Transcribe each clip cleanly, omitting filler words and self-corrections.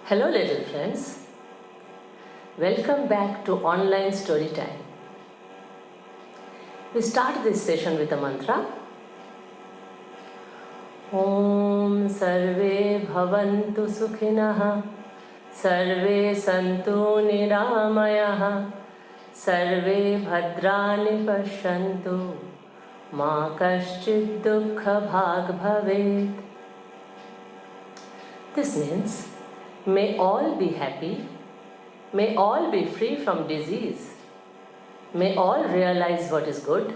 Hello little friends, welcome back to online story time. We start this session with a mantra. Om Sarve Bhavantu Sukhinah Sarve Santu Niramayah Sarve Bhadrani Pashyantu Ma Kaschid Dukkha Bhag Bhavet. This means, may all be happy, may all be free from disease, may all realize what is good,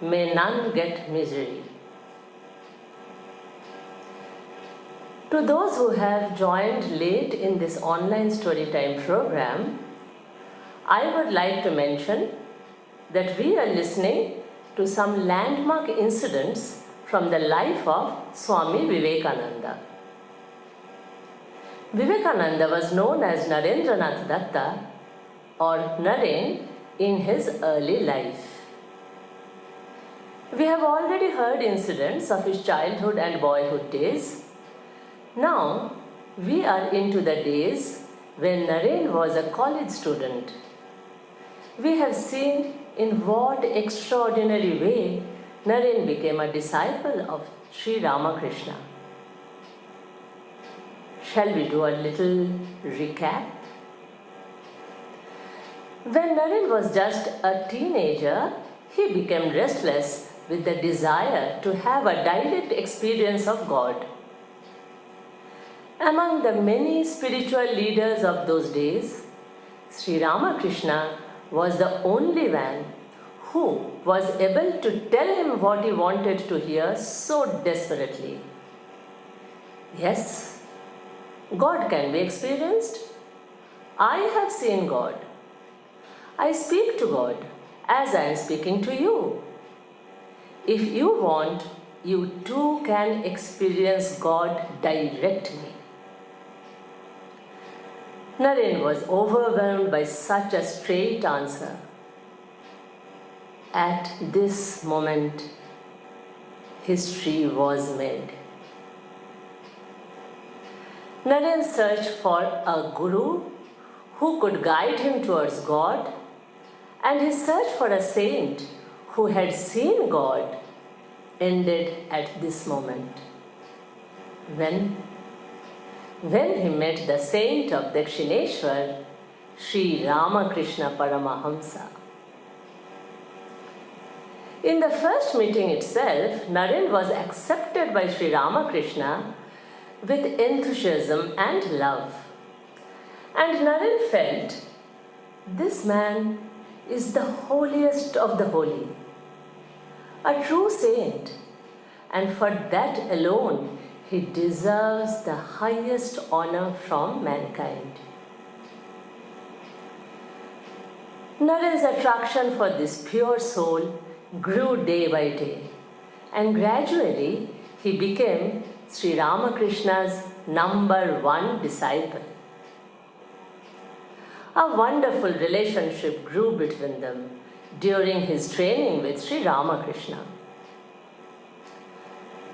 may none get misery. To those who have joined late in this online storytime program, I would like to mention that we are listening to some landmark incidents from the life of Swami Vivekananda. Vivekananda was known as Narendranath Datta or Naren in his early life. We have already heard incidents of his childhood and boyhood days. Now we are into the days when Naren was a college student. We have seen in what extraordinary way Naren became a disciple of SriRamakrishna. Shall we do a little recap? When Naren was just a teenager, he became restless with the desire to have a direct experience of God. Among the many spiritual leaders of those days, SriRamakrishna was the only one who was able to tell him what he wanted to hear so desperately. Yes, God can be experienced. I have seen God. I speak to God as I am speaking to you. If you want, you too can experience God directly. Naren was overwhelmed by such a straight answer. At this moment, history was made. Naren searched for a guru who could guide him towards God, and his search for a saint who had seen God ended at this moment. When he met the saint of Dakshineshwar, SriRamakrishna Paramahamsa. In the first meeting itself, Naren was accepted by SriRamakrishna with enthusiasm and love. And Naren felt, this man is the holiest of the holy, a true saint, and for that alone he deserves the highest honor from mankind. Naren's attraction for this pure soul grew day by day, and gradually he became SriRamakrishna's #1 disciple. A wonderful relationship grew between them during his training with SriRamakrishna.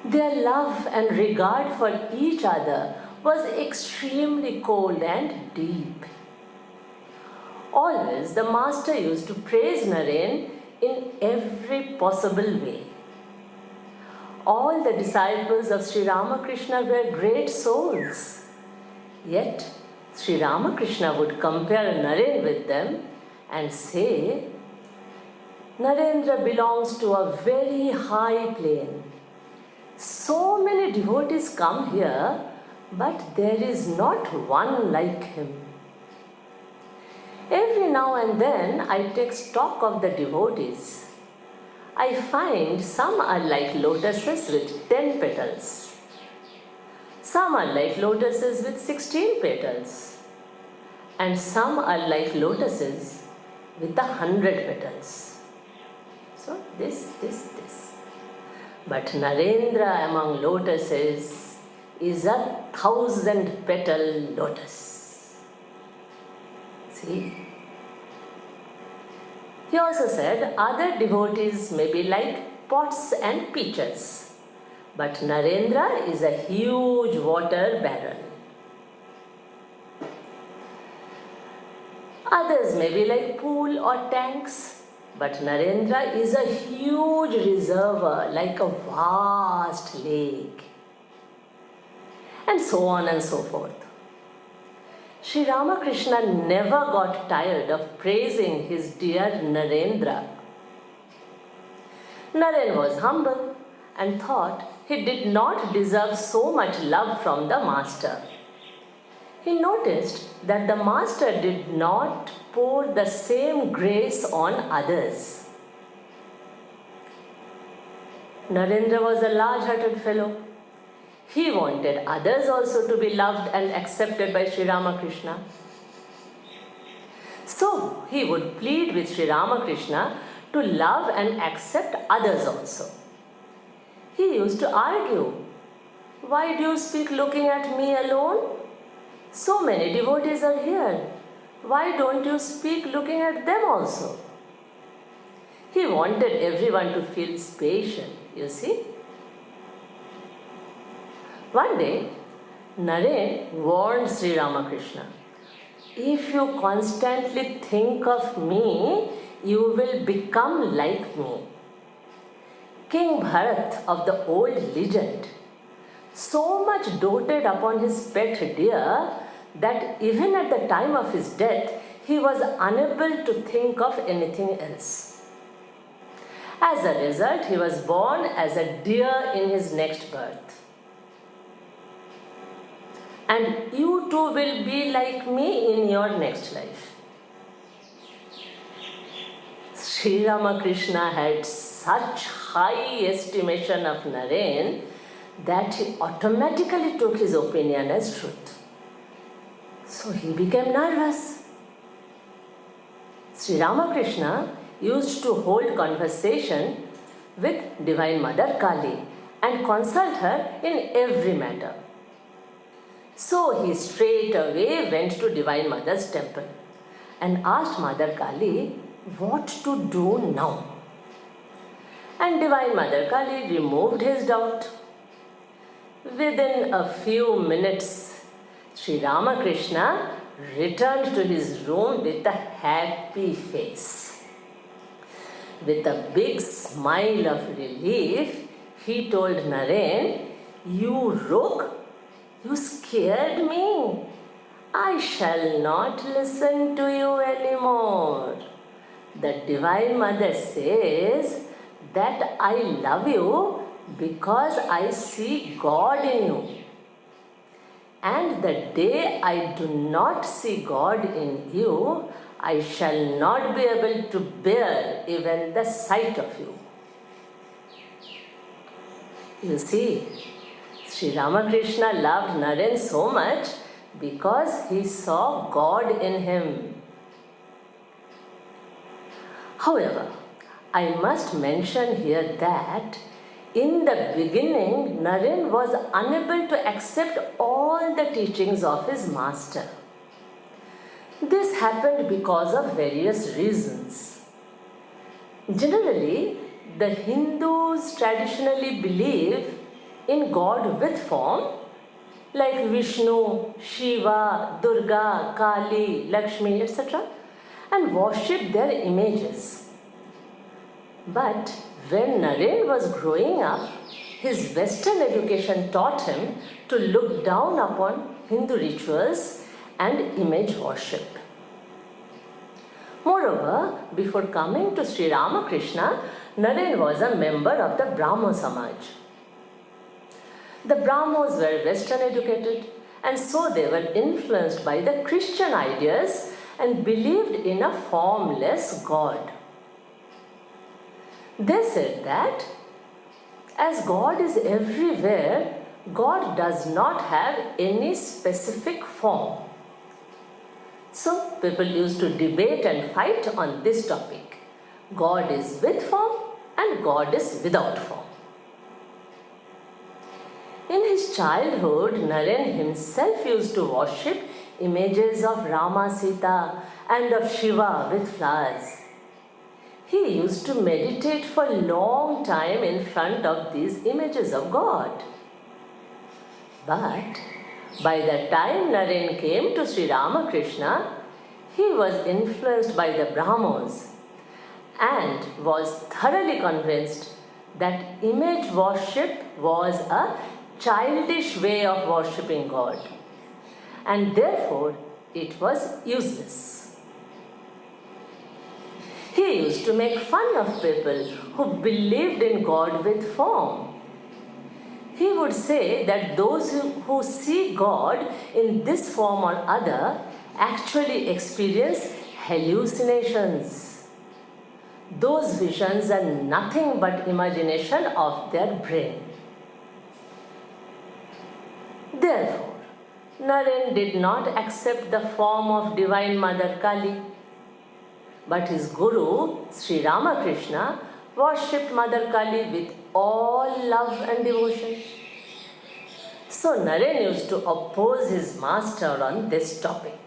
Their love and regard for each other was extremely cold and deep. Always the master used to praise Naren in every possible way. All the disciples of SriRamakrishna were great souls. Yet, SriRamakrishna would compare Naren with them and say, Narendra belongs to a very high plane. So many devotees come here, but there is not one like him. Every now and then I take stock of the devotees. I find some are like lotuses with 10 petals. Some are like lotuses with 16 petals. And some are like lotuses with 100 petals. So this. But Narendra among lotuses is 1,000-petal lotus. See? He also said other devotees may be like pots and pitchers, but Narendra is a huge water barrel. Others may be like pool or tanks, but Narendra is a huge reservoir, like a vast lake. And so on and so forth. Sri Ramakrishna never got tired of praising his dear Narendra. Naren was humble and thought he did not deserve so much love from the master. He noticed that the master did not pour the same grace on others. Narendra was a large-hearted fellow. He wanted others also to be loved and accepted by Sri Ramakrishna. So he would plead with Sri Ramakrishna to love and accept others also. He used to argue, "Why do you speak looking at me alone? So many devotees are here. Why don't you speak looking at them also?" He wanted everyone to feel special, you see. One day, Naren warned Sri Ramakrishna, "If you constantly think of me, you will become like me." King Bharat of the old legend so much doted upon his pet deer that even at the time of his death, he was unable to think of anything else. As a result, he was born as a deer in his next birth. And you too will be like me in your next life. Sri Ramakrishna had such high estimation of Naren that he automatically took his opinion as truth. So he became nervous. Sri Ramakrishna used to hold conversation with Divine Mother Kali and consult her in every matter. So he straight away went to Divine Mother's temple and asked Mother Kali what to do now. And Divine Mother Kali removed his doubt. Within a few minutes, Sri Ramakrishna returned to his room with a happy face. With a big smile of relief, he told Naren, "You rogue, you scared me. I shall not listen to you anymore. The Divine Mother says that I love you because I see God in you. And the day I do not see God in you, I shall not be able to bear even the sight of you." You see, Sri Ramakrishna loved Naren so much because he saw God in him. However, I must mention here that in the beginning, Naren was unable to accept all the teachings of his master. This happened because of various reasons. Generally, the Hindus traditionally believe in God with form, like Vishnu, Shiva, Durga, Kali, Lakshmi, etc., and worship their images. But when Naren was growing up, his Western education taught him to look down upon Hindu rituals and image worship. Moreover, before coming to Sri Ramakrishna, Naren was a member of the Brahmo Samaj. The Brahmos were Western educated, and so they were influenced by the Christian ideas and believed in a formless God. They said that as God is everywhere, God does not have any specific form. So people used to debate and fight on this topic. God is with form and God is without form. In his childhood, Naren himself used to worship images of Rama, Sita and of Shiva with flowers. He used to meditate for a long time in front of these images of God. But by the time Naren came to Sri Ramakrishna, He was influenced by the Brahmos and was thoroughly convinced that image worship was a childish way of worshipping God, and therefore it was useless. He used to make fun of people who believed in God with form. He would say that those who see God in this form or other actually experience hallucinations. Those visions are nothing but imagination of their brain. Therefore, Naren did not accept the form of Divine Mother Kali, but his Guru, SriRamakrishna, worshipped Mother Kali with all love and devotion. So Naren used to oppose his master on this topic.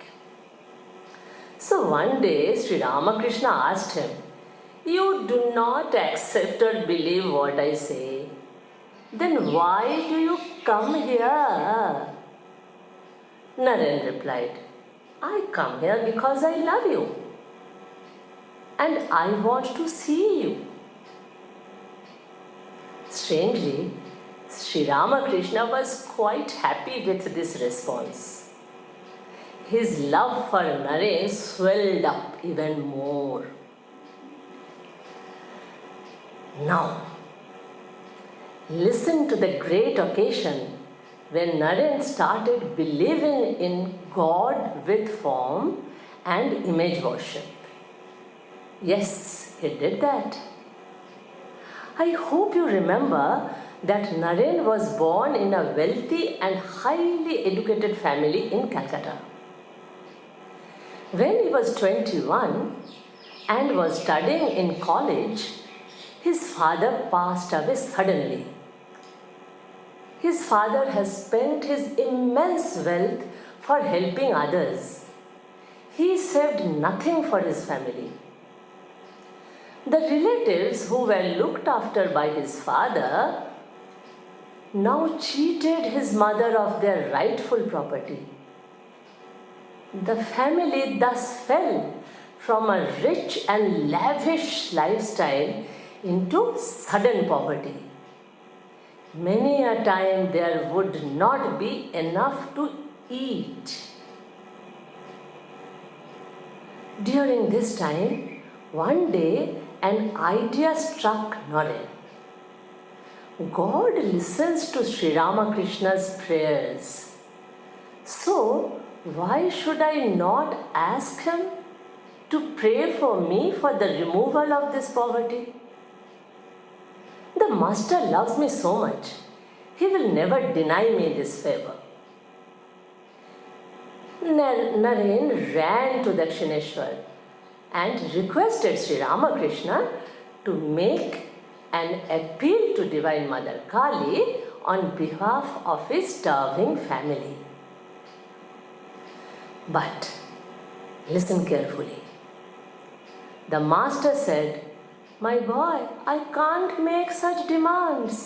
So one day SriRamakrishna asked him, "You do not accept or believe what I say. Then why do you come here?" Naren replied, "I come here because I love you and I want to see you." Strangely, SriRamakrishna was quite happy with this response. His love for Naren swelled up even more. Now, listen to the great occasion when Naren started believing in God with form and image worship. Yes, he did that. I hope you remember that Naren was born in a wealthy and highly educated family in Calcutta. When he was 21 and was studying in college, his father passed away suddenly. His father has spent his immense wealth for helping others. He saved nothing for his family. The relatives who were looked after by his father now cheated his mother of their rightful property. The family thus fell from a rich and lavish lifestyle into sudden poverty. Many a time there would not be enough to eat. During this time, one day an idea struck Naren. God listens to SriRamakrishna's prayers. So, why should I not ask him to pray for me for the removal of this poverty? The Master loves me so much. He will never deny me this favor. Naren ran to Dakshineshwar and requested SriRamakrishna to make an appeal to Divine Mother Kali on behalf of his starving family. But listen carefully. The Master said, "My boy, I can't make such demands.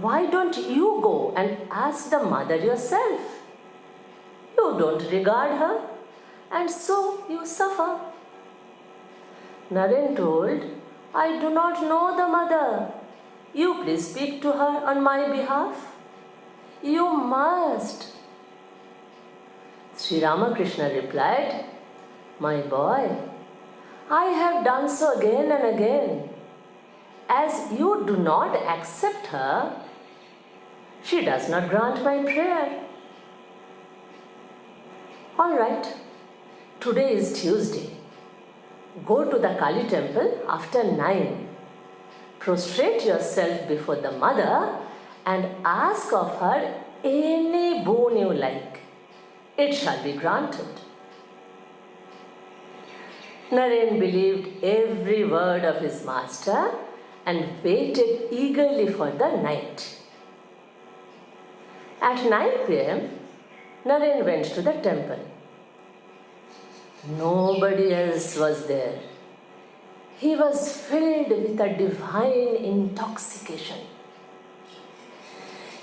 Why don't you go and ask the mother yourself? You don't regard her, and so you suffer." Naren told, "I do not know the mother. You please speak to her on my behalf." "You must." SriRamakrishna replied, "My boy, I have done so again and again. As you do not accept her, she does not grant my prayer." All right, today is Tuesday. Go to the Kali temple after 9. Prostrate yourself before the mother and ask of her any boon you like. It shall be granted. Naren believed every word of his master and waited eagerly for the night. At 9 p.m., Naren went to the temple. Nobody else was there. He was filled with a divine intoxication.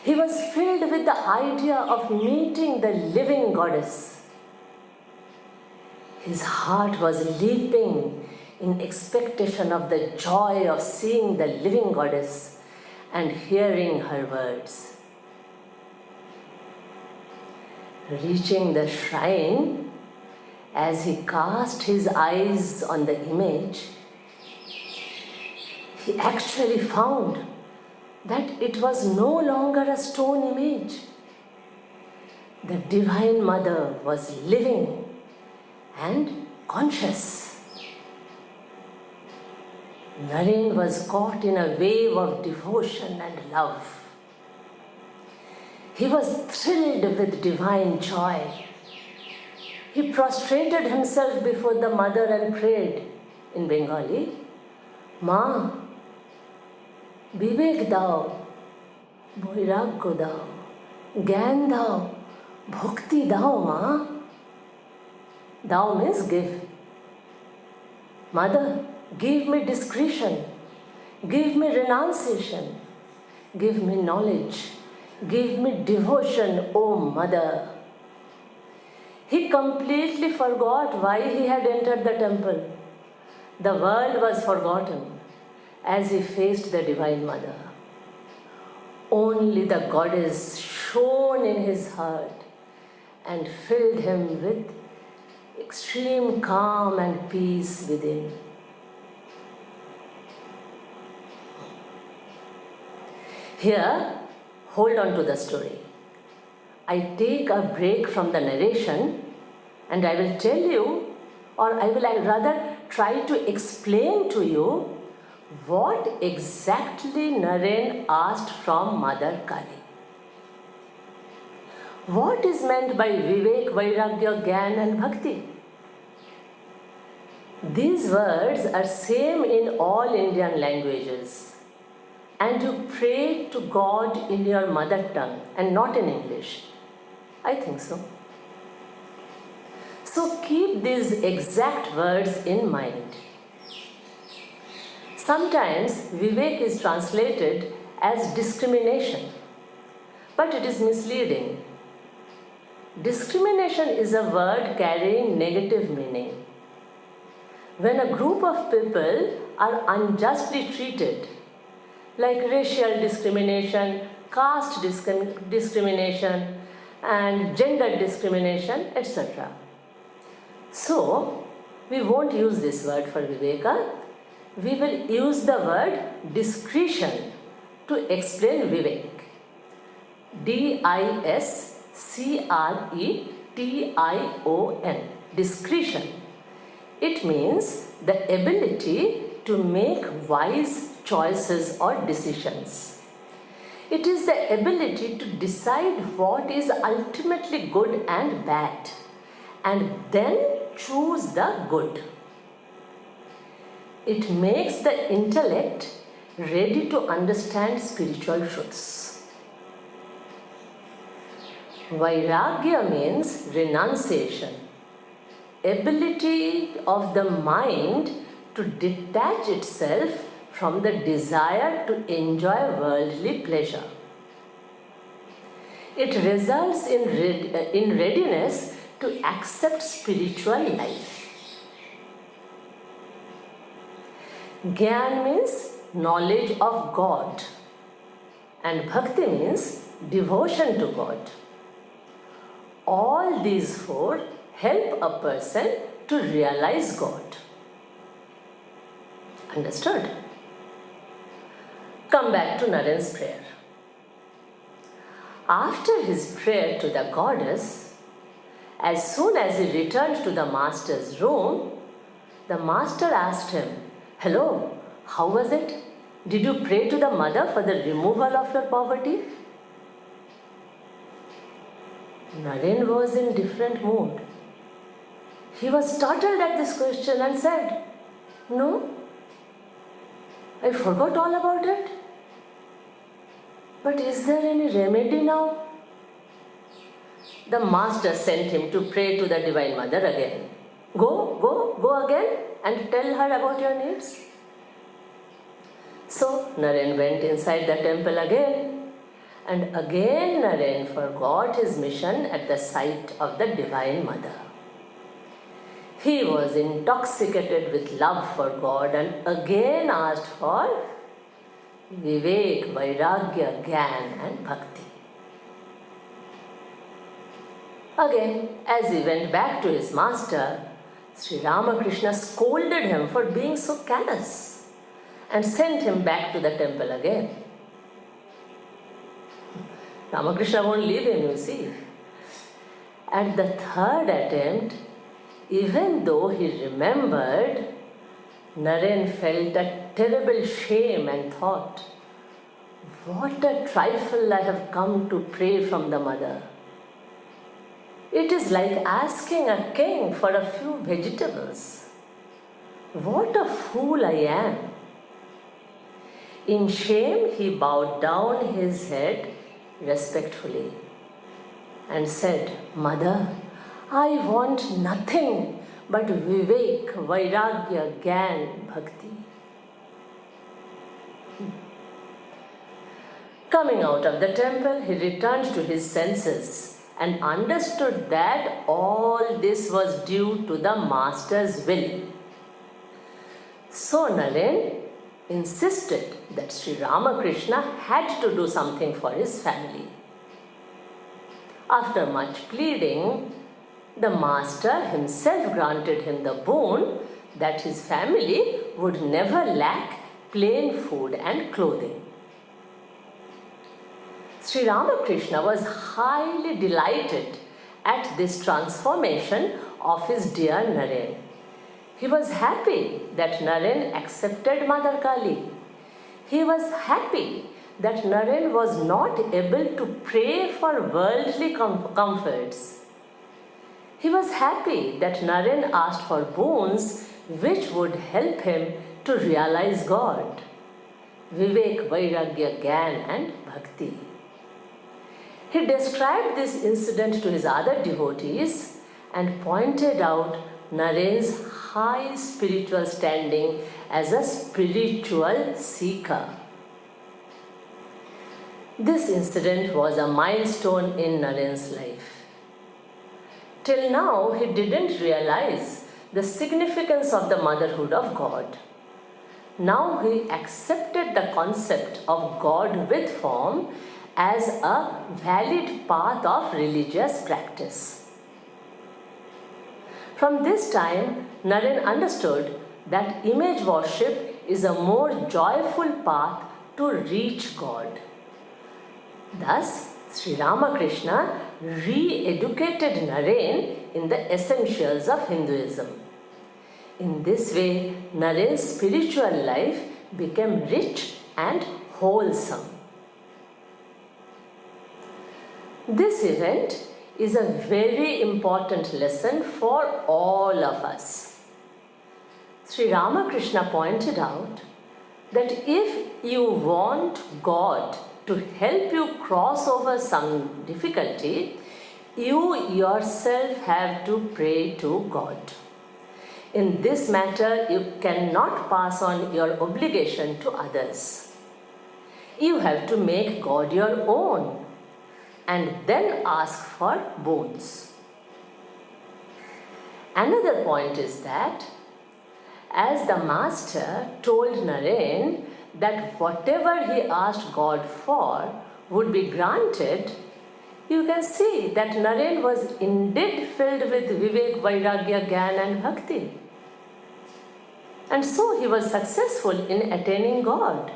He was filled with the idea of meeting the living goddess. His heart was leaping in expectation of the joy of seeing the living goddess and hearing her words. Reaching the shrine, as he cast his eyes on the image, he actually found that it was no longer a stone image. The Divine Mother was living and conscious. Naren was caught in a wave of devotion and love. He was thrilled with divine joy. He prostrated himself before the mother and prayed in Bengali, "Ma, Vivek dao, Boiragyo dao, Gyan dao, Bhakti dao, Ma." Dao means give. Mother, give me discretion, give me renunciation, give me knowledge, give me devotion, O Mother. He completely forgot why he had entered the temple. The world was forgotten as he faced the Divine Mother. Only the goddess shone in his heart and filled him with extreme calm and peace within. Here, hold on to the story. I take a break from the narration and I will tell you, or I will rather try to explain to you what exactly Naren asked from Mother Kali. What is meant by Vivek, Vairagya, Gyan and Bhakti? These words are same in all Indian languages, and you pray to God in your mother tongue and not in English. I think so. So keep these exact words in mind. Sometimes Vivek is translated as discrimination, but it is misleading. Discrimination is a word carrying negative meaning. When a group of people are unjustly treated, like racial discrimination, caste discrimination, and gender discrimination, etc. So, we won't use this word for Viveka. We will use the word discretion to explain Vivek. D-I-S-C-R-E-T-I-O-N. Discretion. It means the ability to make wise choices or decisions. It is the ability to decide what is ultimately good and bad, and then choose the good. It makes the intellect ready to understand spiritual truths. Vairagya means renunciation, ability of the mind to detach itself from the desire to enjoy worldly pleasure. It results in readiness to accept spiritual life. Gyan means knowledge of God, and Bhakti means devotion to God. All these four help a person to realize God. Understood? Come back to Naren's prayer. After his prayer to the goddess, as soon as he returned to the master's room, the master asked him, "Hello, how was it? Did you pray to the mother for the removal of your poverty?" Naren was in different mood. He was startled at this question and said, "No, I forgot all about it. But is there any remedy now?" The master sent him to pray to the Divine Mother again. Go again and tell her about your needs. So Naren went inside the temple again, and again Naren forgot his mission at the sight of the Divine Mother. He was intoxicated with love for God and again asked for Vivek, Vairagya, Gyan and Bhakti. Again, as he went back to his master, SriRamakrishna scolded him for being so callous and sent him back to the temple again. Ramakrishna won't leave him, you see. At the third attempt, even though he remembered, Naren felt a terrible shame and thought, what a trifle I have come to pray from the mother. It is like asking a king for a few vegetables. What a fool I am. In shame, he bowed down his head respectfully and said, Mother, I want nothing but Vivek, Vairagya, Gyan, Bhakti. Coming out of the temple, he returned to his senses and understood that all this was due to the master's will. So Naren insisted that SriRamakrishna had to do something for his family. After much pleading, the master himself granted him the boon that his family would never lack plain food and clothing. SriRamakrishna was highly delighted at this transformation of his dear Naren. He was happy that Naren accepted Mother Kali. He was happy that Naren was not able to pray for worldly comforts. He was happy that Naren asked for boons which would help him to realize God. Vivek, Vairagya, Gyan and Bhakti. He described this incident to his other devotees and pointed out Naren's high spiritual standing as a spiritual seeker. This incident was a milestone in Naren's life. Till now, he didn't realize the significance of the motherhood of God. Now he accepted the concept of God with form as a valid path of religious practice. From this time, Naren understood that image worship is a more joyful path to reach God. Thus, SriRamakrishna re-educated Naren in the essentials of Hinduism. In this way, Naren's spiritual life became rich and wholesome. This event is a very important lesson for all of us. SriRamakrishna pointed out that if you want God to help you cross over some difficulty, you yourself have to pray to God. In this matter, you cannot pass on your obligation to others. You have to make God your own and then ask for boons. Another point is that as the master told Naren that whatever he asked God for would be granted, you can see that Naren was indeed filled with Vivek, Vairagya, Gyan and Bhakti. And so he was successful in attaining God,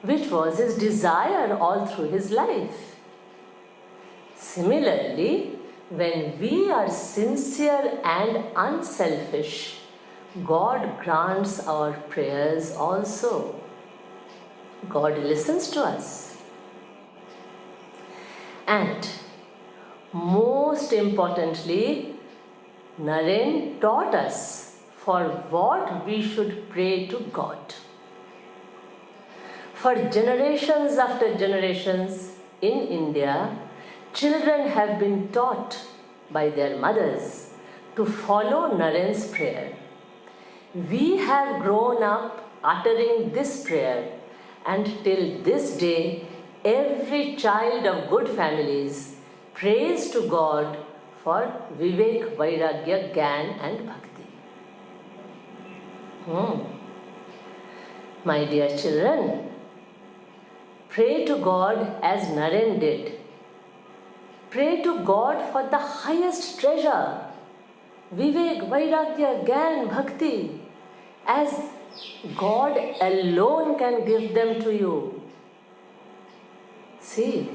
which was his desire all through his life. Similarly, when we are sincere and unselfish, God grants our prayers also. God listens to us. And most importantly, Naren taught us for what we should pray to God. For generations after generations in India, children have been taught by their mothers to follow Naren's prayer. We have grown up uttering this prayer, and till this day, every child of good families prays to God for Vivek, Vairagya, Gyan and Bhakti. My dear children, pray to God as Naren did. Pray to God for the highest treasure, Vivek, Vairagya, Gyan, Bhakti, as God alone can give them to you. See,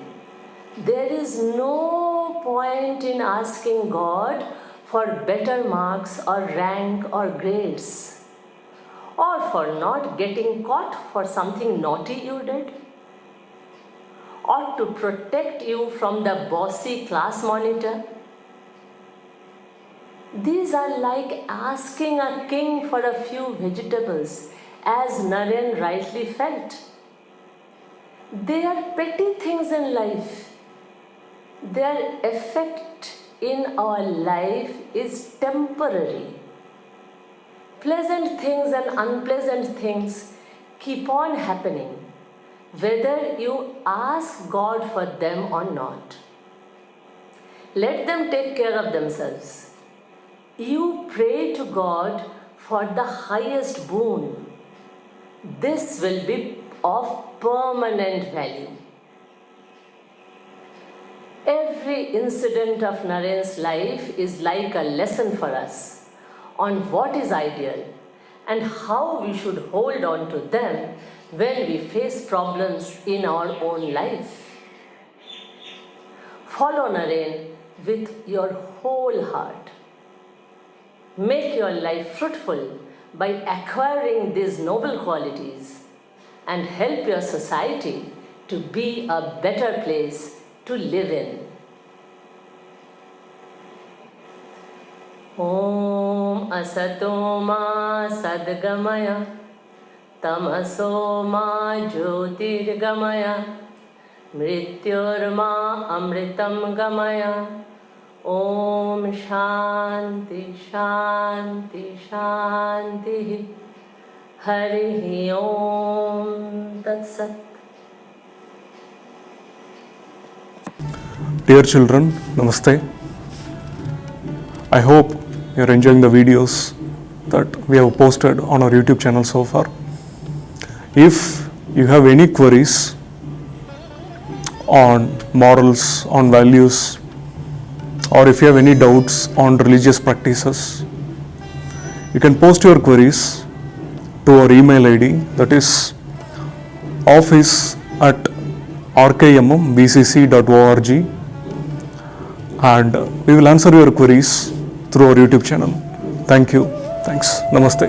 there is no point in asking God for better marks or rank or grades, or for not getting caught for something naughty you did, or to protect you from the bossy class monitor. These are like asking a king for a few vegetables, as Naren rightly felt. They are petty things in life. Their effect in our life is temporary. Pleasant things and unpleasant things keep on happening, whether you ask God for them or not. Let them take care of themselves. You pray to God for the highest boon. This will be of permanent value. Every incident of Naren's life is like a lesson for us on what is ideal and how we should hold on to them when we face problems in our own life. Follow Naren with your whole heart. Make your life fruitful by acquiring these noble qualities and help your society to be a better place to live in. Om Asato Ma Sadgamaya Tamaso Ma Jyotirgamaya Mrityorma Amritam Gamaya. Om Shanti Shanti Shanti Hari Om Tat Sat. Dear children, Namaste. I hope you are enjoying the videos that we have posted on our YouTube channel so far. If you have any queries on morals, on values, or if you have any doubts on religious practices, you can post your queries to our email ID, that is office@rkmmvcc.org, and we will answer your queries through our YouTube channel. Thank you. Thanks. Namaste.